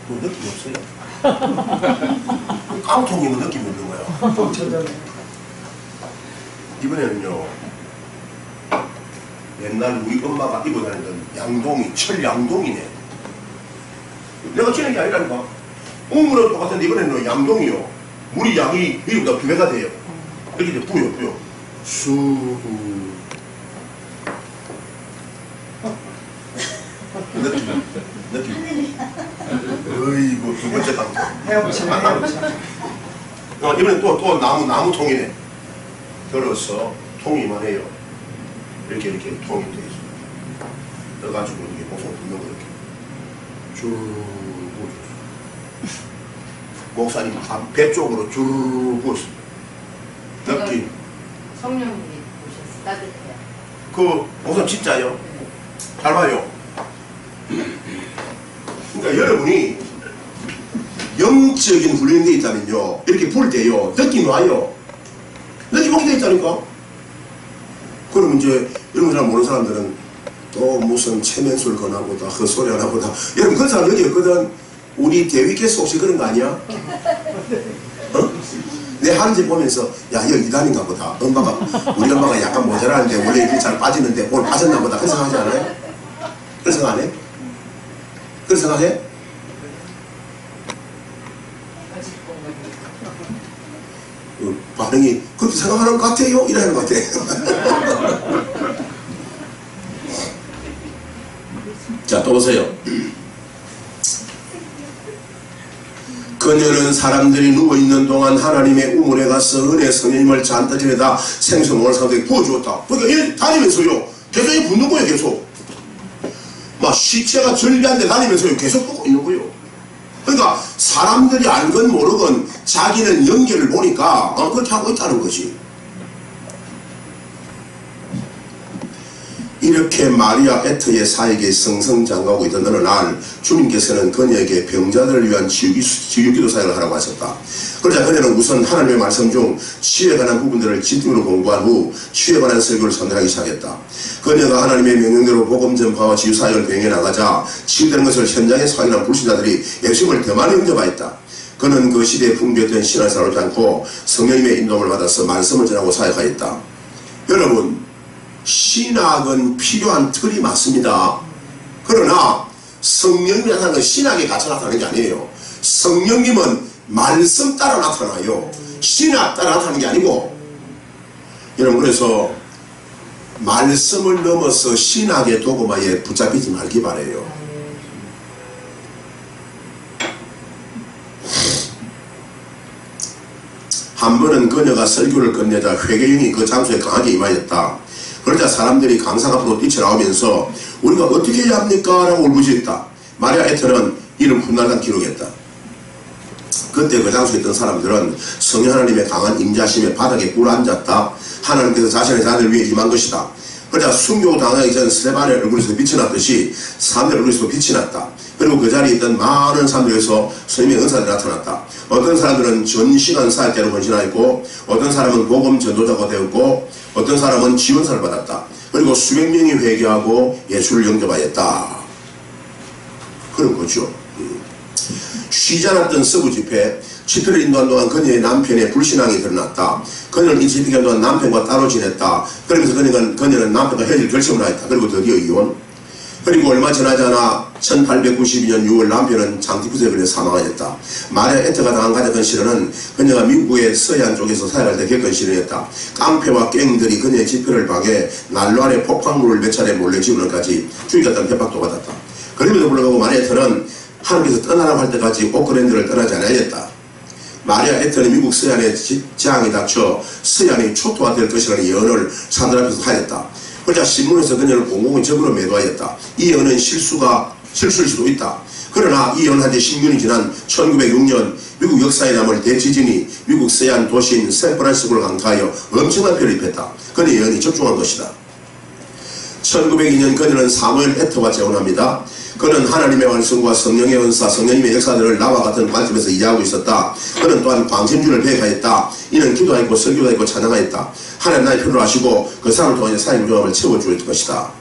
Speaker 1: 뭐 느낌이 없어요. 깡통이면 느낌이 없는 거야. 이번에는요, 옛날 우리 엄마가 입고 다니던 양동이, 철양동이네. 내가 치는 게 아니라니까. 우물은 똑같은데 이번에는 양동이요. 물이 양이 미리보다 2배가 돼요. 이렇게 이제 부여. 수. 느낌. 어이구, 두 번째 깡통. 이번엔 또 나무통이네. 들어서 통이 이만해요. 이렇게 통이 돼 있어요. 넣어가지고 이게 목숨 붓는 거 이렇게 쭉 목사님 배 쪽으로 쭉 부었습니다. 느낌.
Speaker 3: 성령님이 보셨어요. 따뜻해요.
Speaker 1: 그 목사님 진짜요? 잘 봐요. 그러니까 여러분이 영적인 훈련이 돼 있다면요, 이렇게 불 때요 느낌이 와요. 느낌 오게 돼 있다니까. 그럼 이제 이런 거 잘 모르는 사람들은 또 무슨 체면술 거나보다 헛소리 하나보다 여러분 그런 사람 여기 없거든. 우리 대위께서 혹시 그런 거 아니야? 어? 내 하는지 보면서 야 이거 이단인가 보다. 엄마가 우리 엄마가 약간 모자라는데 원래 이렇게 잘 빠지는데 오늘 빠졌나 보다. 그런 생각하지 않아요? 그런 생각 안 해? 그런 생각해? 반응이 그렇게 생각하는 것 같아요? 이러는 것 같아. 자, 또 보세요. 그녀는 사람들이 누워있는 동안 하나님의 우물에 가서 은혜 성령님을 잔뜩에다 생수먹을 사람들에게 부어주었다. 그러니까 얘 다니면서요 계속 붓는 거예요. 계속 막 시체가 절비한데 다니면서요 계속 붓고 있는 거예요. 그러니까 사람들이 알건 모르건 자기는 연계를 보니까 그렇게 하고 있다는 거지. 이렇게 마리아 에트의 사역에 승승장구하고 있던 어느 날 주님께서는 그녀에게 병자들을 위한 치유기도 사역을 하라고 하셨다. 그러자 그녀는 우선 하나님의 말씀 중 치유에 관한 부분들을 집중으로 공부한 후 치유에 관한 설교를 선택하기 시작했다. 그녀가 하나님의 명령대로 복음 전파와 치유 사역을 병행해 나가자 치유되는 것을 현장에서 확인한 불신자들이 예수님을 더 많이 영접하였다. 그는 그 시대에 풍부했던 신앙을 사로잡지 않고 성령님의 인도를 받아서 말씀을 전하고 사역하였다. 여러분, 신학은 필요한 틀이 맞습니다. 그러나 성령님이 나타나는 건 신학에 갇혀 나타나는 게 아니에요. 성령님은 말씀 따라 나타나요. 신학 따라 나타나는 게 아니고. 여러분, 그래서 말씀을 넘어서 신학의 도구마에 붙잡히지 말기 바래요. 한 번은 그녀가 설교를 끝내자 회개령이 그 장소에 강하게 임하였다. 그러자 사람들이 강상 앞으로 뛰쳐나오면서 우리가 어떻게 해야 합니까? 라고 울부짖었다. 마리아 에트는 이를 훗날간 기록했다. 그때 그 장소에 있던 사람들은 성령 하나님의 강한 임자심에 바닥에 꿇어앉았다. 하나님께서 자신의 자녀를 위해 임한 것이다. 그러자 순교 당하기 전 스테반의 얼굴에서 빛이 났듯이 사람들의 얼굴에서 빛이 났다. 그리고 그 자리에 있던 많은 사람들에서 스님의 은사들이 나타났다. 어떤 사람들은 전시간 사역자로 헌신하였고 어떤 사람은 복음 전도자가 되었고 어떤 사람은 지원사를 받았다. 그리고 수백 명이 회개하고 예수를 영접하였다. 그런 거죠. 쉬지 않았던 서부 집회를 인도한 동안 그녀의 남편의 불신앙이 드러났다. 그녀는 이 집회 기간 동안 남편과 따로 지냈다. 그러면서 그녀는 남편과 헤어질 결심을 하였다. 그리고 드디어 이혼. 그리고 얼마 지나지 않아 1892년 6월 남편은 장티푸스에 걸려 사망하였다. 마리아 에트가 당한 가장 큰 시련은 그녀가 미국의 서해안 쪽에서 사역할 때 겪은 시련이었다. 깡패와 갱들이 그녀의 집회를 방해, 난로 안에 폭발물을 몇 차례 몰래 집으는까지 죽이겠다는 협박도 받았다. 그럼에도 불구하고 마리아 에트는 하나님께서 떠나라고 할 때까지 오클랜드를 떠나지 않아야겠다. 마리아 에트는 미국 서해안에 재앙이 닥쳐 서해안이 초토화될 것이라는 예언을 사람들 앞에서 하였다. 그러자 신문에서 그녀를 공공의 적으로 매도하였다. 이 예언은 실수일 수도 있다. 그러나 이 예언한 지 10년이 지난 1906년 미국 역사에 남을 대지진이 미국 서해안 도시인 샌프란시스코를 강타하여 엄청난 피해를 입혔다. 그녀의 예언이 적중한 것이다. 1902년 그녀는 사무엘 에트와 재혼합니다. 그는 하나님의 말씀과 성령의 은사, 성령님의 역사들을 나와 같은 관점에서 이해하고 있었다. 그는 또한 광심주를 배격하였다. 이는 기도하였고 설교하였고 찬양하였다. 하나님 나의 편으로 하시고 그 사람을 통해 사역 조합을 채워줄 것이다.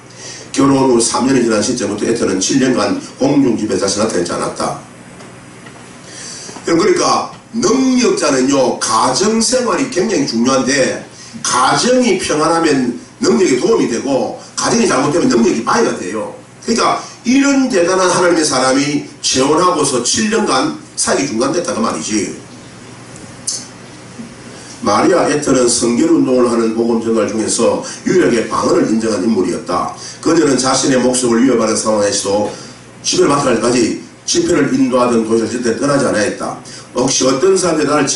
Speaker 1: 결혼 후 3년이 지난 시점부터 에트는 7년간 공중집에 다시 나타나지 않았다. 그러니까 능력자는요, 가정생활이 굉장히 중요한데 가정이 평안하면 능력이 도움이 되고 가정이 잘못되면 능력이 방해가 돼요. 그러니까 이런 대단한 하나님의 사람이 재혼하고서 7년간 사역이 중단됐다 그 말이지. 마리아 에트는 성결운동을 하는 복음 전달 중에서 유일하게 방언을 인정한 인물이었다. 그녀는 자신의 목숨을 위협하는 상황에서도 집회를 맡을 때까지 집회를 인도하던 도시를 절대 떠나지 않아야했다. 혹시 어떤 사람들이 나를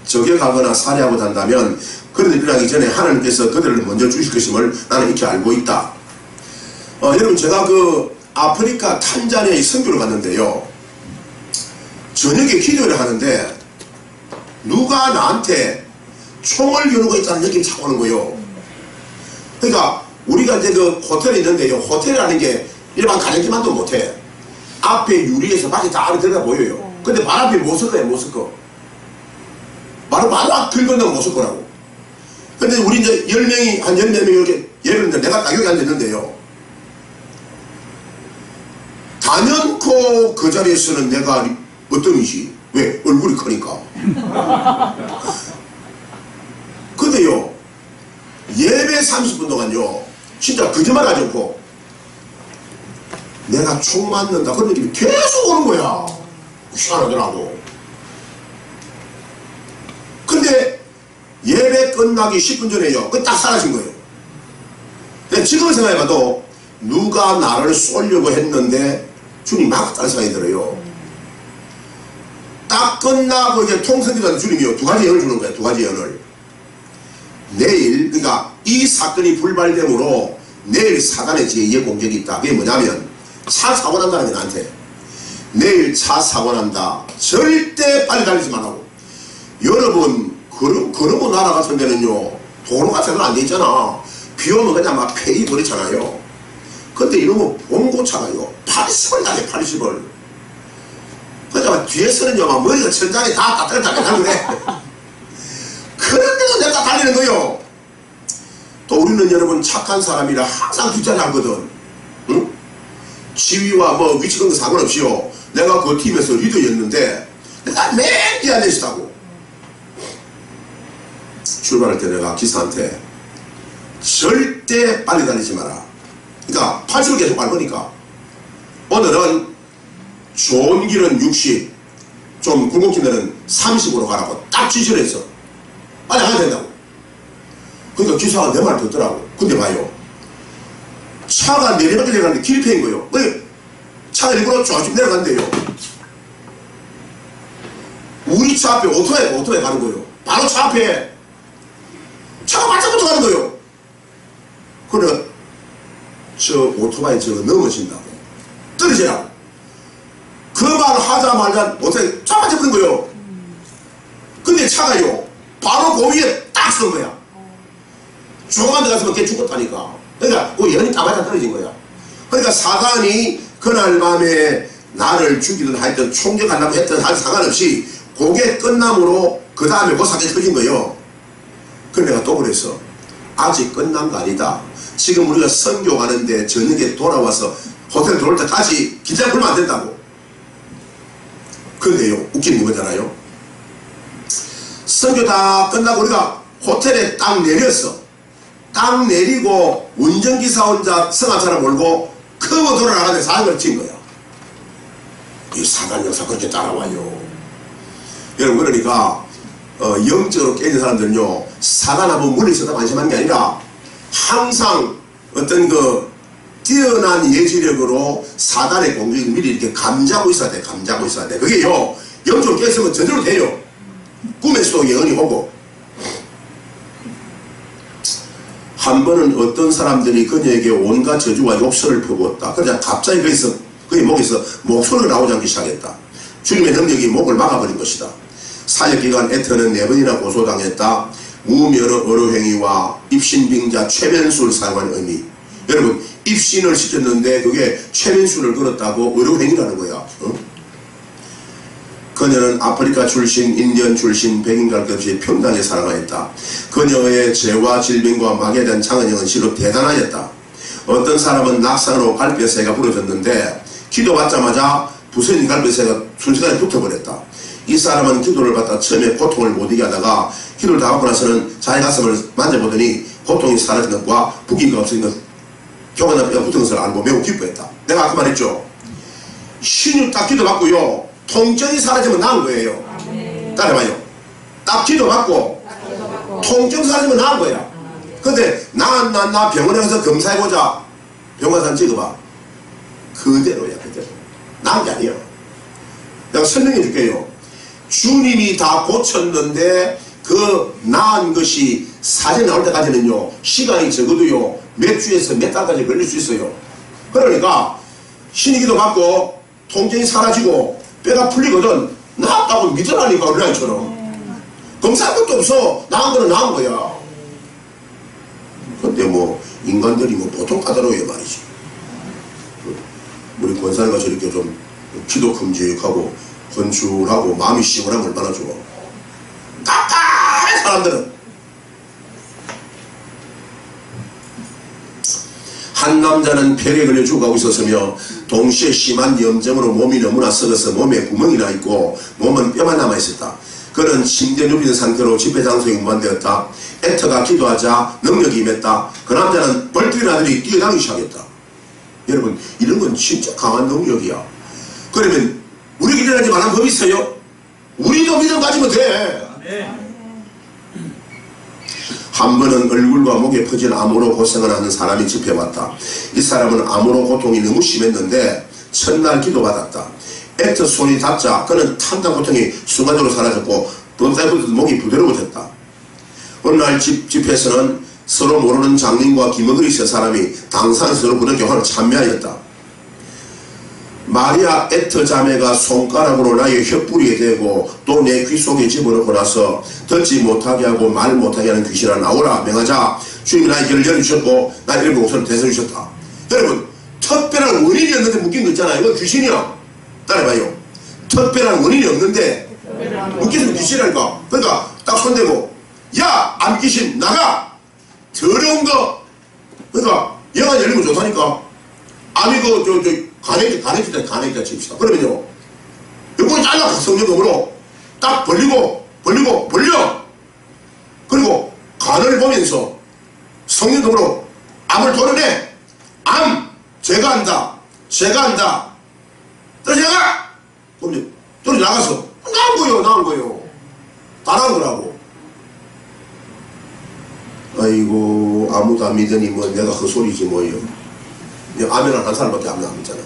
Speaker 1: 저격하거나 살해하고 한다면 그런 일이 일어나기 전에 하나님께서 그들을 먼저 주실 것임을 나는 익히 알고 있다. 여러분, 제가 그 아프리카 탄자니아에 선교를 갔는데요, 저녁에 기도를 하는데 누가 나한테 총을 겨누고 있다는 느낌이 착 오는 거예요. 그러니까 우리가 이제 그 호텔에 있는데요, 호텔이라는 게 일반 가정집만도 못해. 앞에 유리에서 밖에 다 들여다 보여요. 근데 발 앞에 못 설 거예요, 못 설 거. 바로 앞 길 건너면 못 설 거라고. 근데 우리 이제 10명이, 한 14명이 이렇게 예를 들면 내가 딱 여기 앉았는데요. 단연코 그 자리에서는 내가 어떤이지? 왜? 얼굴이 크니까. 근데요, 예배 30분 동안요, 진짜 거짓말 하지 않고, 내가 총 맞는다. 그런 느낌이 계속 오는 거야. 희한하더라고. 근데 예배 끝나기 10분 전에요, 그 딱 사라진 거예요. 근데 지금 생각해봐도, 누가 나를 쏘려고 했는데, 주님 막았다는 생각이 들어요. 딱 끝나고 이제 통성기도하는 주님이요, 두 가지 연을 주는 거예요. 두 가지 연을. 내일, 그러니까 이 사건이 불발됨으로 내일 사단의 제2의 공격이 있다. 그게 뭐냐면, 차 사고 난다는 게 나한테. 내일 차 사고 난다. 절대 빨리 달리지 말라고. 여러분, 그러고 나라 같은 데는요, 도로 같은 건 안 돼 있잖아. 비 오면 그냥 막 폐이 버리잖아요. 근데 이런 거 봉고차가요, 80을 나게 80을. 그러니까 뒤에서는요, 막 머리가 천장에 다 따뜻하게 그래. 그런데도 내가 달리는 거요. 또 우리는 여러분 착한 사람이라 항상 뒷자리 하거든. 응? 지위와 뭐 위치 그런 거 상관없이요. 내가 그 팀에서 리더였는데 내가 맨 뒤에 앉아있다고. 출발할 때 내가 기사한테 절대 빨리 달리지 마라. 그러니까 80을 계속 밟으니까 오늘은 좋은 길은 60, 좀 굵은 길은 30으로 가라고 딱 지시를 했어. 빨리 가야 된다고. 그러니까 기사가 내 말을 듣더라고. 근데 봐요, 차가 내리막길 내려가는데 길이 패인 거예요. 차가 일부러 조금 내려간대요. 우리 차 앞에 오토바이 가는 거예요. 바로 차 앞에 차가 바짝 붙어가는 거예요. 그래 저 오토바이 저거 넘어진다고, 떨어지라고. 그 말 하자마자 오토바이 쫙 바짝 붙은 거예요. 근데 차가요, 바로 그 위에 딱 선 거야. 조금만 더 갔으면 걔 죽었다니까. 그러니까 그 연이 따바짝 떨어진 거야. 그러니까 사단이 그날 밤에 나를 죽이든 하여튼 총격하려고 했던 할 상관없이 그게 끝남으로 그 다음에 그 사건이 터진 거예요. 그래서 내가 또 그랬어. 아직 끝난 거 아니다. 지금 우리가 선교 가는데 저녁에 돌아와서 호텔 들어올 때까지 긴장 풀면 안 된다고. 근데요, 웃기는 게 뭐잖아요. 선교 다 끝나고 우리가 호텔에 딱 내렸어. 딱 내리고 운전기사 혼자 승합차를 몰고 커버 돌아나가는데 사람을 친 거야. 이 사단 역사 그렇게 따라와요. 여러분, 그러니까 영적으로 깨진 사람들은요, 사단 한번 물리쳐서 안심하는 게 아니라 항상 어떤 그 뛰어난 예지력으로 사단의 공격을 미리 이렇게 감지하고 있어야 돼. 감지하고 있어야 돼. 그게요, 영적으로 깨졌으면 저절로 돼요. 꿈에서도 예언이 오고. 한 번은 어떤 사람들이 그녀에게 온갖 저주와 욕설을 퍼부었다. 그러자 갑자기 거기서 그의 목에서 목소리가 나오지 않기 시작했다. 주님의 능력이 목을 막아버린 것이다. 사역기간 에터는 4번이나 고소당했다. 무면허 어로행위와 입신빙자 최면수를 사용한 의미. 여러분, 입신을 시켰는데 그게 최면수를 걸었다고 어로행위라는 거야. 그녀는 아프리카 출신, 인디언 출신, 백인 갈 것 없이 평등하게 살아가였다. 그녀의 죄와 질병과 막에 대한 장은영은 실로 대단하였다. 어떤 사람은 낙상으로 갈뼈새가 부러졌는데 기도받자마자 부서진 갈뼈새가 순식간에 붙어버렸다. 이 사람은 기도를 받다 처음에 고통을 못 이겨 하다가 기도를 다 받고 나서는 자기 가슴을 만져보더니 고통이 사라진 것과 부기가 없어진 것, 교관한 뼈가 붙은 것을 알고 매우 기뻐했다. 내가 아까 말했죠. 신유 딱 기도받고요, 통증이 사라지면 나은 거예요. 따라봐요. 딱 기도받고 통증 사라지면 나은 거야. 근데 나 병원에 가서 검사해보자. 병원 사진 찍어봐. 그대로야, 그대로. 나은 게 아니야. 내가 설명해 줄게요. 주님이 다 고쳤는데 그 나은 것이 사진 나올 때까지는요, 시간이 적어도요, 몇 주에서 몇 달까지 걸릴 수 있어요. 그러니까 신이 기도받고 통증이 사라지고 뼈가 풀리거든. 나았다고 믿으라니까, 우리나라처럼. 검사할 것도 없어. 나은 거는 나은 거야. 근데 뭐 인간들이 뭐 보통 까다로워요 말이지. 우리 권사님과 저렇게 좀 기도 큼직하고 건축하고 마음이 시원하면 얼마나 좋아. 답답해 사람들은. 한 남자는 폐에 걸려 죽어가고 있었으며 동시에 심한 염증으로 몸이 너무나 썩어서 몸에 구멍이 나 있고 몸은 뼈만 남아 있었다. 그는 침대에 눕힌 상태로 집회장소에 운반되었다. 에터가 기도하자 능력이 임했다. 그 남자는 벌떡 일어나더니 뛰어다니기 시작했다. 여러분, 이런 건 진짜 강한 능력이야. 그러면 우리에게 일어나지 말한 법이 있어요? 우리도 믿음 가지면 돼. 한 번은 얼굴과 목에 퍼진 암으로 고생을 하는 사람이 집회왔다. 이 사람은 암으로 고통이 너무 심했는데 첫날 기도받았다. 에터 손이 닿자 그는 탄탄 고통이 순간적으로 사라졌고 또 목이 부드러워졌다. 어느 날 집회에서는 서로 모르는 장님과 기머거리 세 사람이 당사는 서로 그런 교환을 참여하였다. 마리아 에터 자매가 손가락으로 나의 혀뿌리에 대고 또 내 귀 속에 집어넣고 나서 듣지 못하게 하고 말 못하게 하는 귀신아 나오라 명하자 주님이 나의 길을 열어주셨고 나의 이름으로 목소리를 대서주셨다. 여러분, 특별한 원인이 없는데 묶인 거 있잖아요. 이건 귀신이야. 따라해봐요. 특별한 원인이 없는데 묶이는 귀신이라니까. 그러니까 딱 손대고 야 암귀신 나가 더러운 거. 그러니까 얘가 열리면 좋다니까. 암이 간에있다 칩시다. 그러면요 요걸 잘라 성령으로 딱 벌리고 벌려 그리고 간을 보면서 성령으로 암을 도려내. 암 제가 한다 떨어져가 그럼 떨어져 나가서 나온 거요 다 나온 거라고. 아이고 아무도 안 믿으니 뭐 내가 헛소리지 뭐예요. 아멘을 한 사람밖에 안 남았잖아.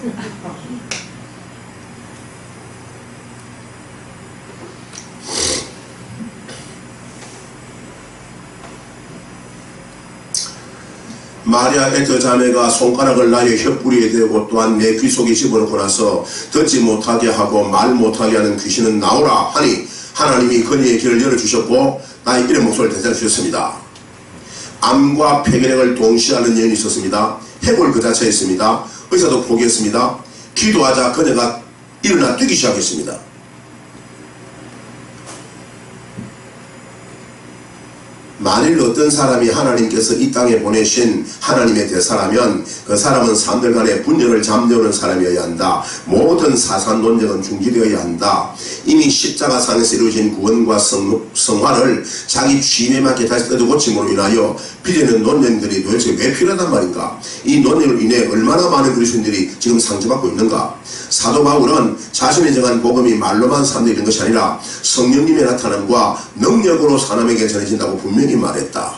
Speaker 1: 마리아 에터 자매가 손가락을 나의 혀뿌리에 대고 또한 내 귀 속에 집어넣고 나서 듣지 못하게 하고 말 못하게 하는 귀신은 나오라 하니 하나님이 그녀의 길을 열어주셨고 나의 이름 목소리를 대장주셨습니다. 암과 폐결핵을 동시에 하는 여인이 있었습니다. 해골 그 자체였습니다. 의사도 포기했습니다. 기도하자 그녀가 일어나 뛰기 시작했습니다. 만일 어떤 사람이 하나님께서 이 땅에 보내신 하나님의 대사라면 그 사람은 사람들 간에 분열을 잠재우는 사람이어야 한다. 모든 사상 논쟁은 중지되어야 한다. 이미 십자가상에서 이루어진 구원과 성화를 자기 취임에 맞게 다시 뜯어고침으로 인하여 빚어낸 논쟁들이 도대체 왜 필요하단 말인가. 이 논쟁으로 인해 얼마나 많은 그리스도인들이 지금 상처받고 있는가. 사도 바울은 자신의 정한 복음이 말로만 사람들이 것이 아니라 성령님의 나타남과 능력으로 사람에게 전해진다고 분명히 말했다.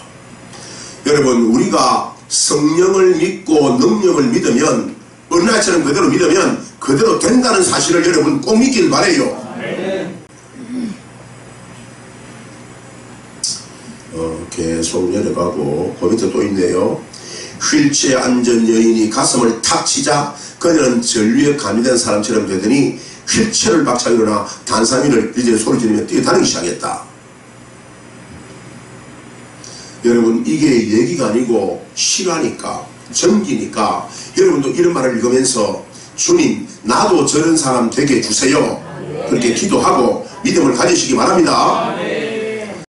Speaker 1: 여러분, 우리가 성령을 믿고 능력을 믿으면 은하처럼 그대로 믿으면 그대로 된다는 사실을 여러분 꼭 믿길 바래요. 계속 내려가고 그 밑에 또 있네요. 휠체어 앉은 여인이 가슴을 탁 치자 그녀는 전류에 감염된 사람처럼 되더니 휠체어를 박차 일어나 단상인을 이제 소리 지르며 뛰어다니기 시작했다. 여러분, 이게 얘기가 아니고 실화니까, 전기니까 여러분도 이런 말을 읽으면서 주님 나도 저런 사람 되게 해주세요. 그렇게 기도하고 믿음을 가지시기 바랍니다.